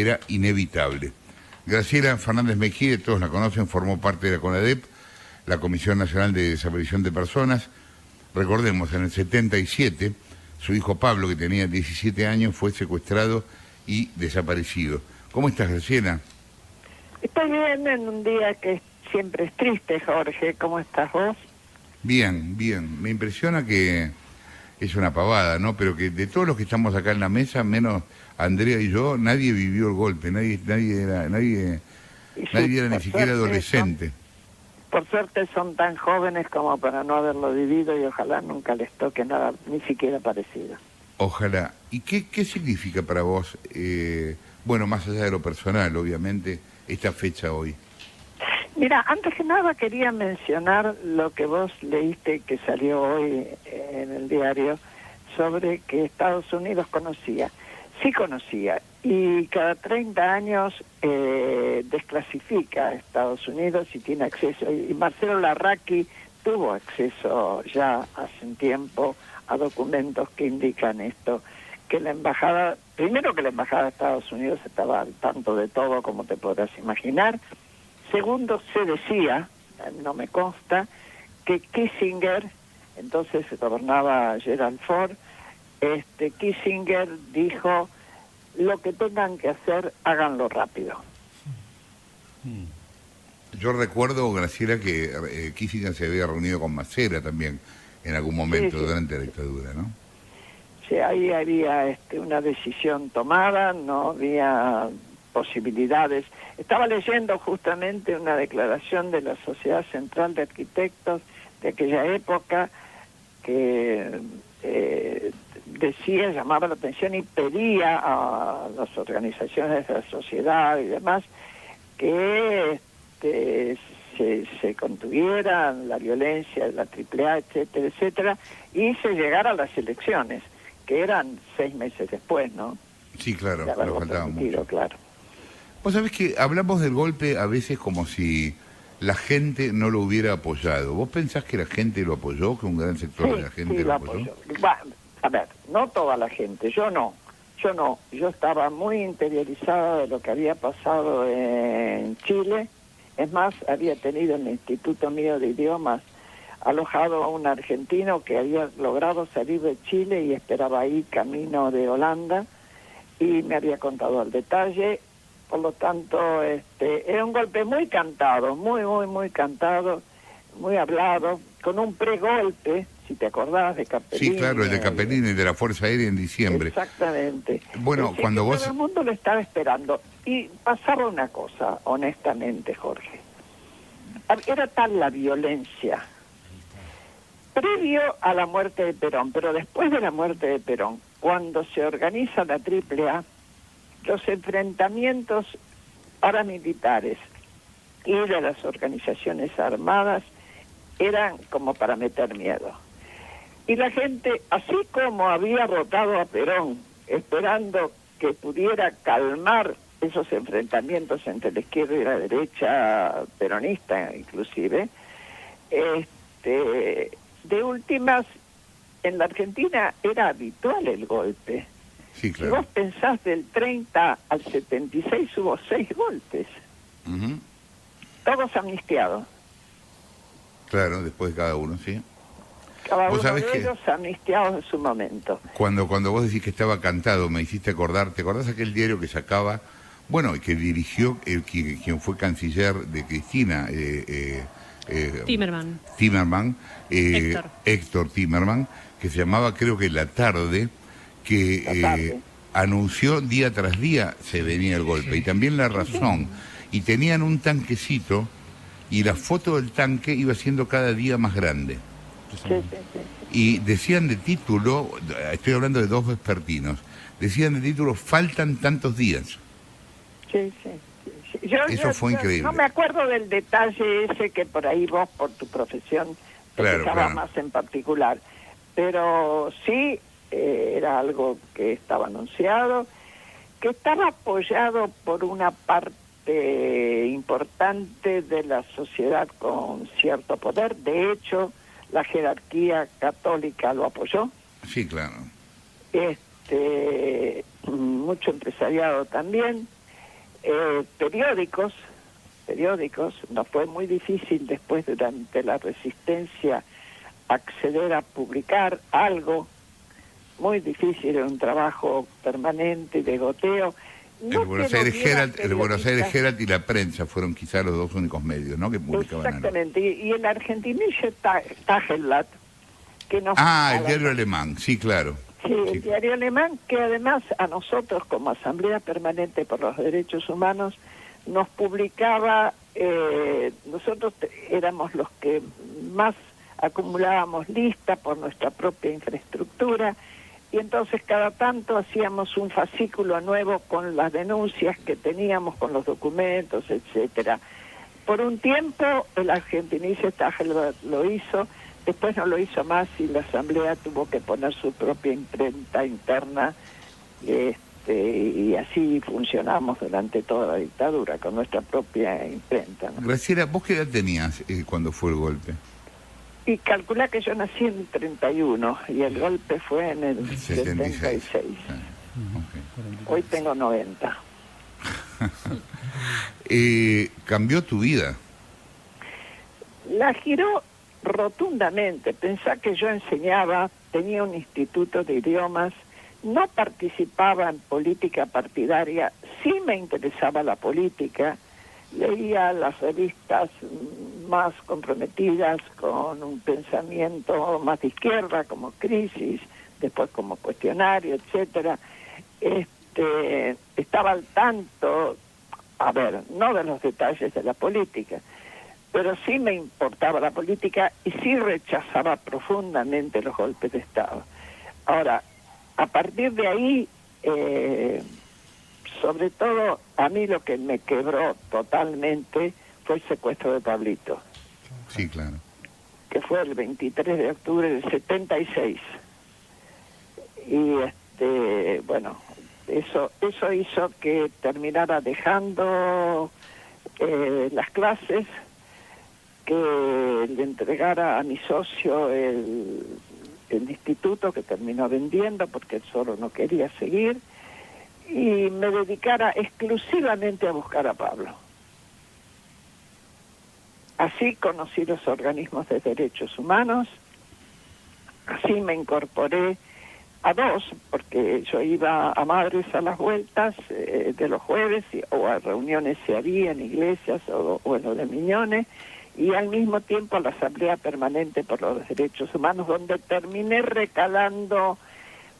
era inevitable. Graciela Fernández Mejide, todos la conocen, formó parte de la CONADEP, la Comisión Nacional de Desaparición de Personas. Recordemos, en el 77, su hijo Pablo, que tenía 17 años, fue secuestrado y desaparecido. ¿Cómo estás, Graciela? Estoy bien en un día que siempre es triste, Jorge. ¿Cómo estás vos? Bien, bien. Me impresiona que es una pavada, ¿no? Pero que de todos los que estamos acá en la mesa, menos Andrea y yo, nadie vivió el golpe, nadie era ni siquiera adolescente. Por suerte son tan jóvenes como para no haberlo vivido y ojalá nunca les toque nada, ni siquiera parecido. Ojalá. ¿Y qué significa para vos, bueno, más allá de lo personal, obviamente, esta fecha hoy? Mira, antes que nada quería mencionar lo que vos leíste que salió hoy en el diario sobre que Estados Unidos conocía. Sí conocía, y cada 30 años desclasifica a Estados Unidos y tiene acceso. Y Marcelo Larraqui tuvo acceso ya hace un tiempo a documentos que indican esto, que la embajada, primero que la embajada de Estados Unidos estaba al tanto de todo, como te podrás imaginar. Segundo, se decía, no me consta, que Kissinger, entonces se gobernaba Gerald Ford, Kissinger dijo: lo que tengan que hacer, háganlo rápido. Yo recuerdo, Graciela, que Kissinger se había reunido con Macera también en algún momento durante la dictadura, ¿no? Sí, ahí había una decisión tomada, no había posibilidades. Estaba leyendo justamente una declaración de la Sociedad Central de Arquitectos de aquella época que decía, llamaba la atención y pedía a las organizaciones de la sociedad y demás que se contuviera la violencia de la AAA, etcétera, etcétera, y se llegara a las elecciones, que eran 6 meses después, ¿no? Sí, claro, pero faltaba mucho. Claro. Vos sabés que hablamos del golpe a veces como si la gente no lo hubiera apoyado. ¿Vos pensás que la gente lo apoyó, que un gran sector de la gente lo apoyó? A ver, no toda la gente, yo no. Yo estaba muy interiorizada de lo que había pasado en Chile. Es más, había tenido en el Instituto mío de Idiomas alojado a un argentino que había logrado salir de Chile y esperaba ahí camino de Holanda, y me había contado al detalle. Por lo tanto, era un golpe muy cantado, muy cantado, muy hablado, con un pregolpe, si te acordás, de Capellini. Sí, claro, el de Capellini, de la Fuerza Aérea en diciembre. Exactamente. Bueno, cuando vos... Todo el mundo lo estaba esperando. Y pasaba una cosa, honestamente, Jorge. Era tal la violencia previo a la muerte de Perón, pero después de la muerte de Perón, cuando se organiza la AAA, los enfrentamientos paramilitares y de las organizaciones armadas eran como para meter miedo. Y la gente, así como había votado a Perón, esperando que pudiera calmar esos enfrentamientos entre la izquierda y la derecha peronista inclusive, de últimas, en la Argentina era habitual el golpe. Sí, claro. Si vos pensás del 30 al 76 hubo 6 golpes. Todos amnistiados. Claro, después de cada uno, sí. Cada uno de ellos amnistiados en su momento. Cuando vos decís que estaba cantado, me hiciste acordar, ¿te acordás aquel diario que sacaba, bueno, que dirigió quien fue canciller de Cristina? Timerman, Héctor Timerman, que se llamaba, creo que La Tarde, que anunció día tras día se venía el golpe, y también La Razón, y tenían un tanquecito, y la foto del tanque iba siendo cada día más grande. Y decían de título, estoy hablando de dos vespertinos, decían de título: faltan tantos días. Eso fue increíble. No me acuerdo del detalle ese que por ahí vos, por tu profesión, te fijabas más en particular. Pero sí, era algo que estaba anunciado, que estaba apoyado por una parte importante de la sociedad con cierto poder. De hecho, la jerarquía católica lo apoyó. Sí, claro. Mucho empresariado también. periódicos, nos fue muy difícil después durante la resistencia acceder a publicar algo, muy difícil, era un trabajo permanente de goteo. No el Buenos Aires Herald y la prensa fueron quizás los dos únicos medios, ¿no?, que publicaban algo. Exactamente, y el Argentinische Tageblatt, que nos... el diario alemán, sí, claro. Sí, el diario alemán, que además a nosotros como Asamblea Permanente por los Derechos Humanos nos publicaba, nosotros éramos los que más acumulábamos lista por nuestra propia infraestructura, y entonces cada tanto hacíamos un fascículo nuevo con las denuncias que teníamos, con los documentos, etcétera. Por un tiempo el Argentinische Tageblatt lo hizo, después no lo hizo más y la Asamblea tuvo que poner su propia imprenta interna, y así funcionamos durante toda la dictadura, con nuestra propia imprenta, ¿no? Graciela, ¿vos qué edad tenías cuando fue el golpe? Y calculá que yo nací en el 31 y el golpe fue en el 76. Okay. Hoy tengo 90. ¿Cambió tu vida? La giró rotundamente. Pensá que yo enseñaba, tenía un instituto de idiomas, no participaba en política partidaria, sí me interesaba la política, leía las revistas más comprometidas con un pensamiento más de izquierda, como Crisis, después como Cuestionario, etcétera. Estaba al tanto, no de los detalles de la política, pero sí me importaba la política y sí rechazaba profundamente los golpes de Estado. Ahora, a partir de ahí, sobre todo a mí lo que me quebró totalmente fue el secuestro de Pablito. Sí, claro. Que fue el 23 de octubre del 76. Y bueno, eso hizo que terminara dejando las clases, que le entregara a mi socio el instituto, que terminó vendiendo porque él solo no quería seguir, y me dedicara exclusivamente a buscar a Pablo. Así conocí los organismos de derechos humanos, así me incorporé a dos, porque yo iba a Madres a las vueltas de los jueves, o a reuniones se había en iglesias o en lo de Miñones, y al mismo tiempo a la Asamblea Permanente por los Derechos Humanos, donde terminé recalando,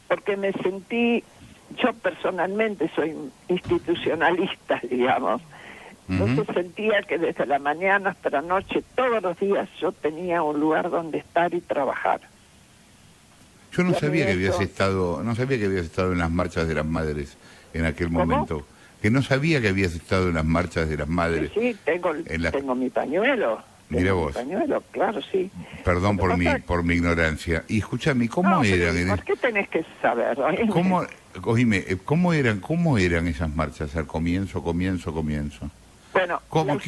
porque me sentí, yo personalmente soy institucionalista, digamos, entonces sentía que desde la mañana hasta la noche, todos los días, yo tenía un lugar donde estar y trabajar. Yo no sabía que habías estado en las marchas de las madres en aquel momento. Que no sabía que habías estado en las marchas de las madres. Sí, tengo mi pañuelo. Mira vos. Mi pañuelo, claro, sí. Perdón por mi ignorancia. Y escúchame, ¿cómo eran? ¿Por qué tenés que saber? ¿Cómo eran esas marchas al comienzo? Bueno,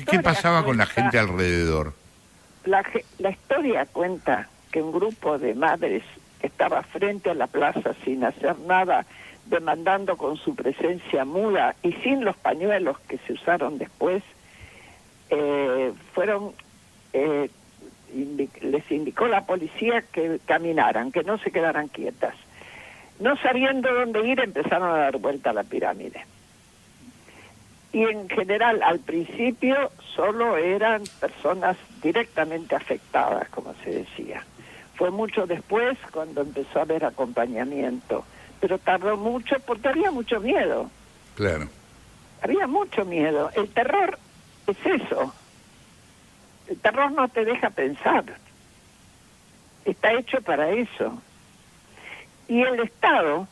¿Qué pasaba con la gente alrededor? La historia cuenta que un grupo de madres estaba frente a la plaza sin hacer nada, demandando con su presencia muda y sin los pañuelos que se usaron después, les indicó la policía que caminaran, que no se quedaran quietas. No sabiendo dónde ir, empezaron a dar vuelta a la pirámide. Y en general, al principio, solo eran personas directamente afectadas, como se decía. Fue mucho después cuando empezó a haber acompañamiento. Pero tardó mucho porque había mucho miedo. Claro. Había mucho miedo. El terror es eso. El terror no te deja pensar. Está hecho para eso. Y el Estado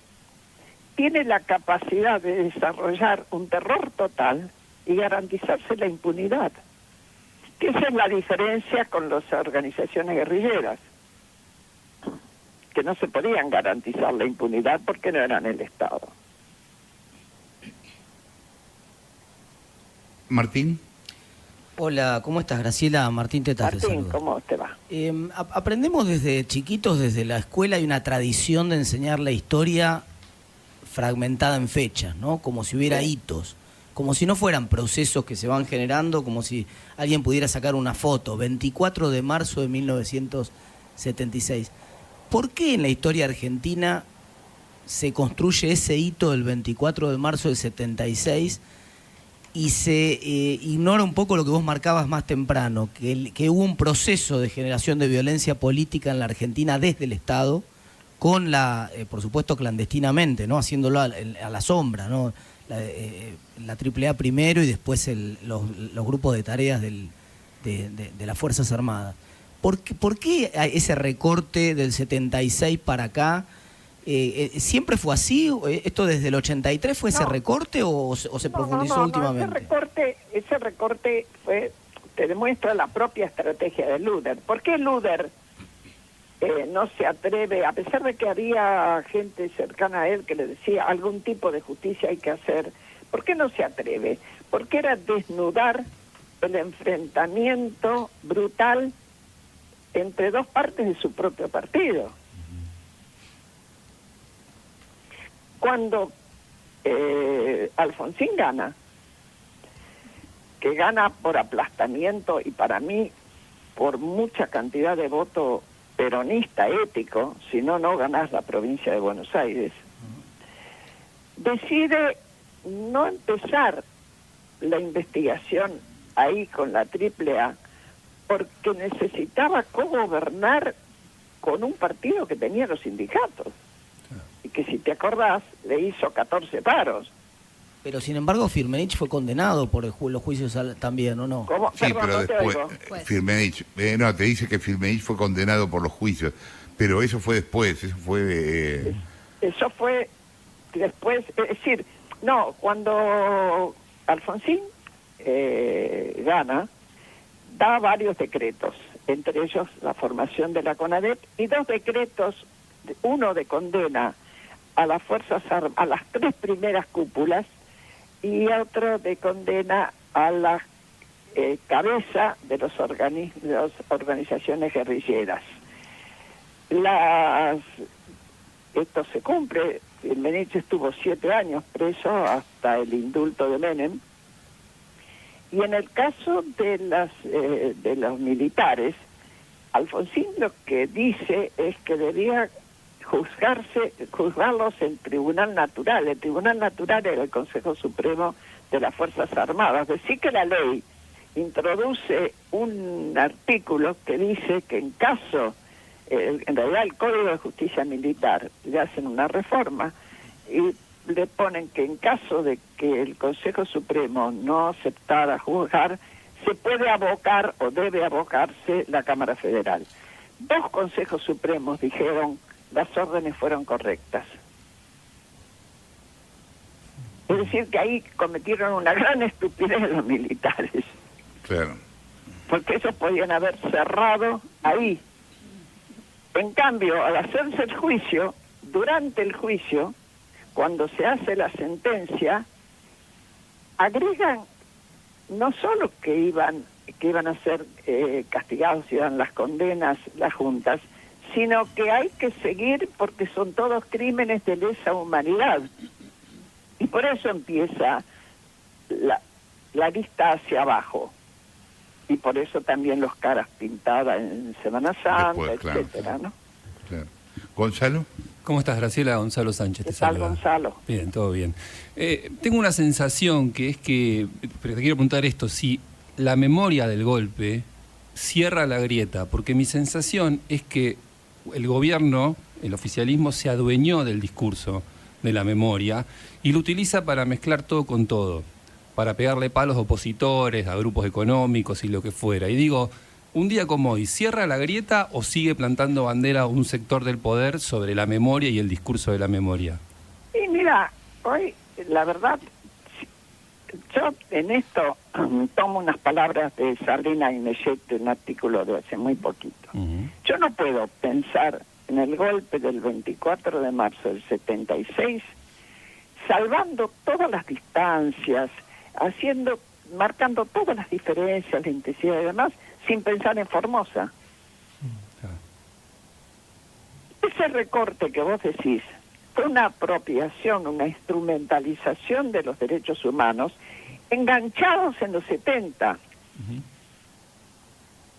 tiene la capacidad de desarrollar un terror total y garantizarse la impunidad. Que esa es la diferencia con las organizaciones guerrilleras, que no se podían garantizar la impunidad porque no eran el Estado. Martín. Hola, ¿cómo estás, Graciela? Martín Tetaz. Martín, ¿cómo te va? Aprendemos desde chiquitos, desde la escuela, hay una tradición de enseñar la historia fragmentada en fechas, ¿no? Como si hubiera hitos, como si no fueran procesos que se van generando, como si alguien pudiera sacar una foto, 24 de marzo de 1976. ¿Por qué en la historia argentina se construye ese hito del 24 de marzo del 76 y se ignora un poco lo que vos marcabas más temprano, que hubo un proceso de generación de violencia política en la Argentina desde el Estado, con por supuesto clandestinamente, ¿no? Haciéndolo a la sombra, ¿no? La AAA primero y después los grupos de tareas de las Fuerzas Armadas. ¿Por qué ese recorte del 76 para acá? ¿Siempre fue así? ¿Esto desde el 83 fue ese recorte o se profundizó últimamente? Ese recorte te demuestra la propia estrategia de Luder. ¿Por qué Luder no se atreve, a pesar de que había gente cercana a él que le decía algún tipo de justicia hay que hacer? ¿Por qué no se atreve? Porque era desnudar el enfrentamiento brutal entre dos partes de su propio partido. Cuando Alfonsín gana, que gana por aplastamiento y para mí por mucha cantidad de voto peronista ético, si no, no ganás la provincia de Buenos Aires, decide no empezar la investigación ahí con la AAA porque necesitaba gobernar con un partido que tenía los sindicatos y que, si te acordás, le hizo 14 paros. Pero sin embargo Firmenich fue condenado por los juicios también, ¿o no? ¿Cómo? Sí, Perdón, pero no te después oigo. Firmenich, no, te dice que Firmenich fue condenado por los juicios, pero eso fue después, eso fue... Eso fue después, es decir, no, cuando Alfonsín gana, da varios decretos, entre ellos la formación de la CONADEP y 2 decretos, uno de condena a las fuerzas a las 3 primeras cúpulas y otro de condena a la cabeza de las organizaciones guerrilleras. Esto se cumple. Firmenich estuvo 7 años preso hasta el indulto de Menem. Y en el caso de los militares, Alfonsín lo que dice es que debía juzgarlos en tribunal natural. El tribunal natural era el Consejo Supremo de las Fuerzas Armadas. Es decir, que la ley introduce un artículo que dice que en caso, en realidad el Código de Justicia Militar, le hacen una reforma y le ponen que en caso de que el Consejo Supremo no aceptara juzgar, se puede abocar o debe abocarse la Cámara Federal. 2 consejos supremos dijeron las órdenes fueron correctas. Es decir, que ahí cometieron una gran estupidez los militares. Claro. Porque ellos podían haber cerrado ahí. En cambio, al hacerse el juicio, durante el juicio, cuando se hace la sentencia, agregan no solo que iban a ser castigados y dan las condenas, las juntas, sino que hay que seguir porque son todos crímenes de lesa humanidad. Y por eso empieza la lista hacia abajo. Y por eso también los caras pintadas en Semana Santa, después, etcétera, claro. ¿No? Claro. ¿Gonzalo? ¿Cómo estás, Graciela? Gonzalo Sánchez te saluda. ¿Qué tal, Gonzalo? Bien, todo bien. Tengo una sensación pero te quiero preguntar esto, si la memoria del golpe cierra la grieta, porque mi sensación es que el gobierno, el oficialismo, se adueñó del discurso de la memoria y lo utiliza para mezclar todo con todo, para pegarle palos a opositores, a grupos económicos y lo que fuera. Y digo, un día como hoy, ¿cierra la grieta o sigue plantando bandera un sector del poder sobre la memoria y el discurso de la memoria? Y mira, hoy, la verdad, yo en esto tomo unas palabras de Sardina y Mellet, de un artículo de hace muy poquito. Yo no puedo pensar en el golpe del 24 de marzo del 76, salvando todas las distancias, marcando todas las diferencias, la intensidad y demás, sin pensar en Formosa. Ese recorte que vos decís fue una apropiación, una instrumentalización de los derechos humanos enganchados en los 70.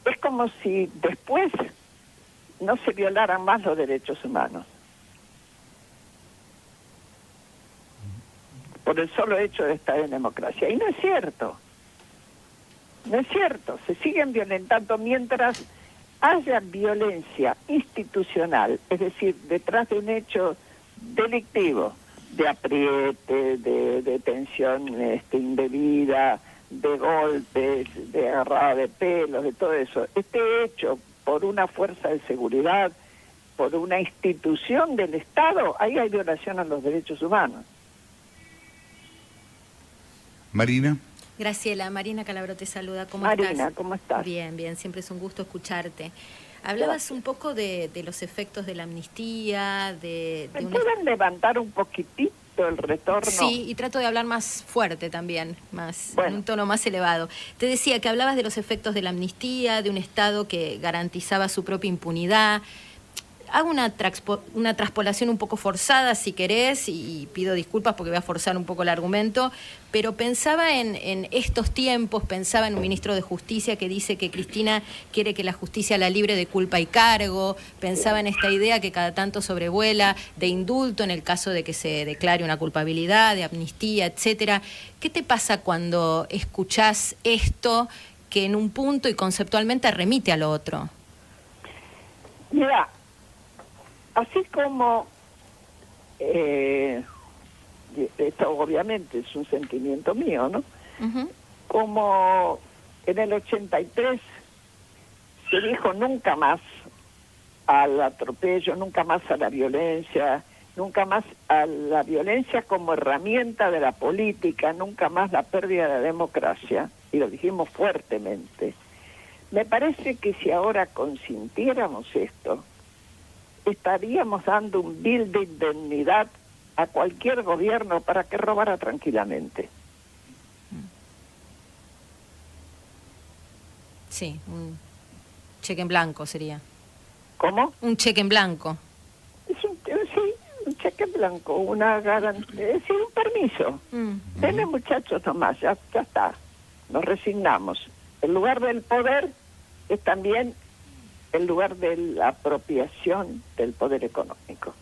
Es como si después no se violaran más los derechos humanos. Por el solo hecho de estar en democracia. Y no es cierto. No es cierto. Se siguen violentando mientras haya violencia institucional, es decir, detrás de un hecho delictivo, de apriete, de detención indebida, de golpes, de agarrada de pelos, de todo eso, esté hecho por una fuerza de seguridad, por una institución del Estado, ahí hay violación a los derechos humanos. Marina. Graciela, Marina Calabro te saluda. ¿Cómo Marina, estás? ¿cómo estás? Bien, bien, siempre es un gusto escucharte. Hablabas un poco de los efectos de la amnistía, ¿Me pueden levantar un poquitito el retorno? Sí, y trato de hablar más fuerte también, más bueno, en un tono más elevado. Te decía que hablabas de los efectos de la amnistía, de un Estado que garantizaba su propia impunidad. Hago una traspolación un poco forzada, si querés, y pido disculpas porque voy a forzar un poco el argumento, pero pensaba en estos tiempos, pensaba en un ministro de Justicia que dice que Cristina quiere que la justicia la libre de culpa y cargo, pensaba en esta idea que cada tanto sobrevuela de indulto en el caso de que se declare una culpabilidad, de amnistía, etcétera. ¿Qué te pasa cuando escuchás esto que en un punto y conceptualmente remite a lo otro? Mira, así como, esto obviamente es un sentimiento mío, ¿no? Como en el 83 se dijo nunca más al atropello, nunca más a la violencia, nunca más a la violencia como herramienta de la política, nunca más la pérdida de la democracia, y lo dijimos fuertemente. Me parece que si ahora consintiéramos esto, estaríamos dando un bill de indemnidad a cualquier gobierno para que robara tranquilamente. Sí, un cheque en blanco sería. ¿Cómo? Un cheque en blanco. Es un cheque en blanco, una garantía, es decir, un permiso. Denle, muchachos, nomás, ya está. Nos resignamos. El lugar del poder es también el lugar de la apropiación del poder económico.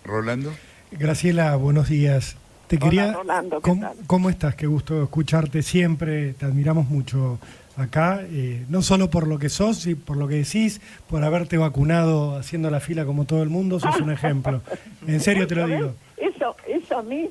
Rolando. Graciela, buenos días. Hola, Rolando, ¿qué tal? ¿Cómo estás? Qué gusto escucharte siempre, te admiramos mucho acá, no solo por lo que sos y por lo que decís, por haberte vacunado haciendo la fila como todo el mundo, sos un ejemplo. En serio te lo digo. Eso a mí,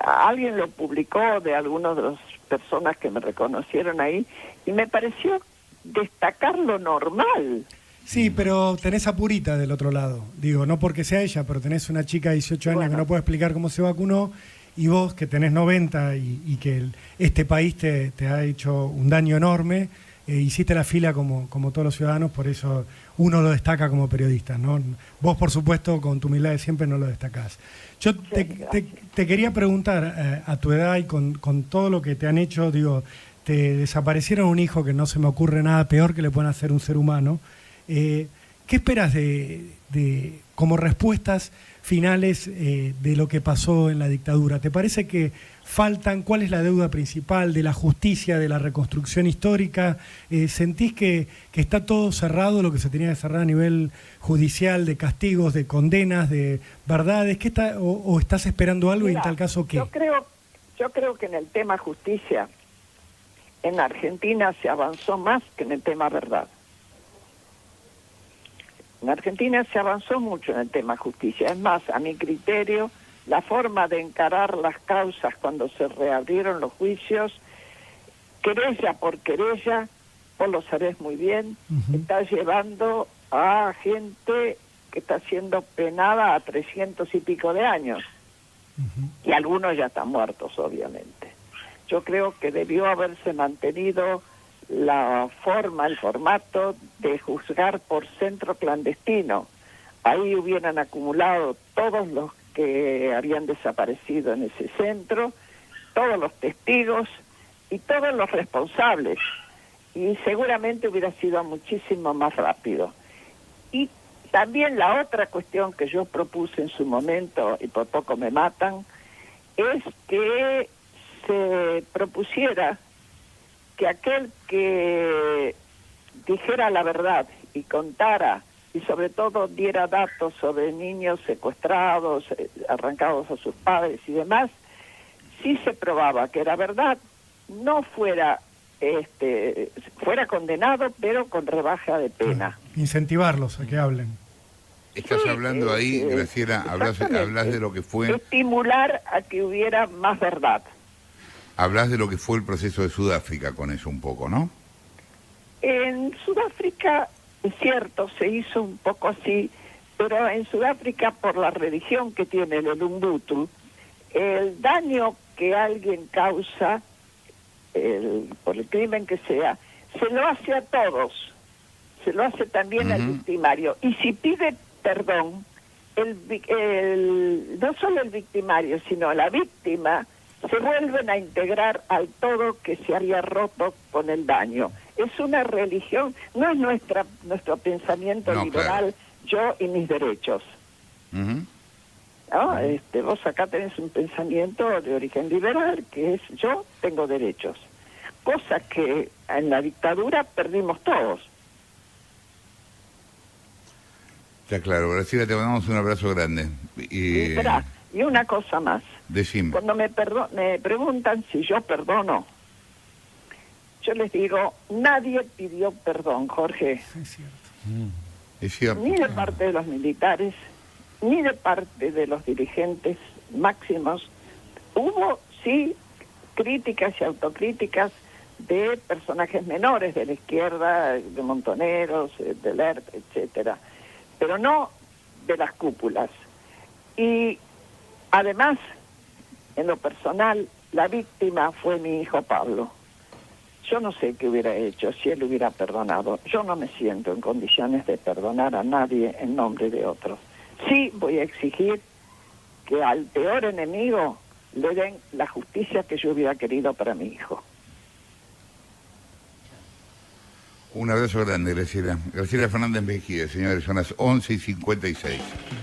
alguien lo publicó de algunas de las personas que me reconocieron ahí y me pareció destacar lo normal. Sí, pero tenés a Purita del otro lado. Digo, no porque sea ella, pero tenés una chica de 18 años que no puede explicar cómo se vacunó, y vos que tenés 90 y que este país te ha hecho un daño enorme, hiciste la fila como todos los ciudadanos, por eso uno lo destaca como periodista, ¿no? Vos, por supuesto, con tu humildad de siempre no lo destacás. Yo te quería preguntar, a tu edad y con todo lo que te han hecho, digo, te desaparecieron un hijo, que no se me ocurre nada peor que le puedan hacer un ser humano. ¿Qué esperas de como respuestas finales de lo que pasó en la dictadura? ¿Te parece que faltan? ¿Cuál es la deuda principal de la justicia, de la reconstrucción histórica? ¿Sentís que está todo cerrado, lo que se tenía que cerrar a nivel judicial, de castigos, de condenas, de verdades? ¿Qué está, o estás esperando algo? Mira, y en tal caso, ¿qué? Yo creo que en el tema justicia, en Argentina se avanzó más que en el tema verdad. En Argentina se avanzó mucho en el tema justicia. Es más, a mi criterio, la forma de encarar las causas cuando se reabrieron los juicios, querella por querella, vos lo sabés muy bien, está llevando a gente que está siendo penada a 300 y pico de años. Y algunos ya están muertos, obviamente. Yo creo que debió haberse mantenido la forma, el formato de juzgar por centro clandestino. Ahí hubieran acumulado todos los que habían desaparecido en ese centro, todos los testigos y todos los responsables. Y seguramente hubiera sido muchísimo más rápido. Y también la otra cuestión que yo propuse en su momento, y por poco me matan, es que se propusiera que aquel que dijera la verdad y contara, y sobre todo diera datos sobre niños secuestrados, arrancados a sus padres y demás, si se probaba que era verdad, no fuera condenado, pero con rebaja de pena. Incentivarlos a que hablen. Estás hablando ahí, Graciela, hablas de lo que fue... Estimular a que hubiera más verdad. Hablas de lo que fue el proceso de Sudáfrica con eso un poco, ¿no? En Sudáfrica, es cierto, se hizo un poco así, pero en Sudáfrica, por la religión que tiene el Ubuntu, el daño que alguien causa, por el crimen que sea, se lo hace a todos, se lo hace también al victimario. Y si pide perdón, no solo el victimario, sino la víctima, se vuelven a integrar al todo que se había roto con el daño. Es una religión, no es nuestro pensamiento liberal, claro. Yo y mis derechos. ¿No? Vos acá tenés un pensamiento de origen liberal, que es yo tengo derechos. Cosa que en la dictadura perdimos todos. Está claro, Graciela, te mandamos un abrazo grande. Y una cosa más. Decime. Cuando me preguntan si yo perdono, yo les digo, nadie pidió perdón, Jorge. Es cierto. Es cierto. Ni de parte de los militares, ni de parte de los dirigentes máximos. Hubo, sí, críticas y autocríticas de personajes menores de la izquierda, de Montoneros, de Lerp, etcétera, pero no de las cúpulas. Y además, en lo personal, la víctima fue mi hijo Pablo. Yo no sé qué hubiera hecho si él hubiera perdonado. Yo no me siento en condiciones de perdonar a nadie en nombre de otros. Sí voy a exigir que al peor enemigo le den la justicia que yo hubiera querido para mi hijo. Un abrazo grande, Graciela. Graciela Fernández Mejía, señores, son las 11:56.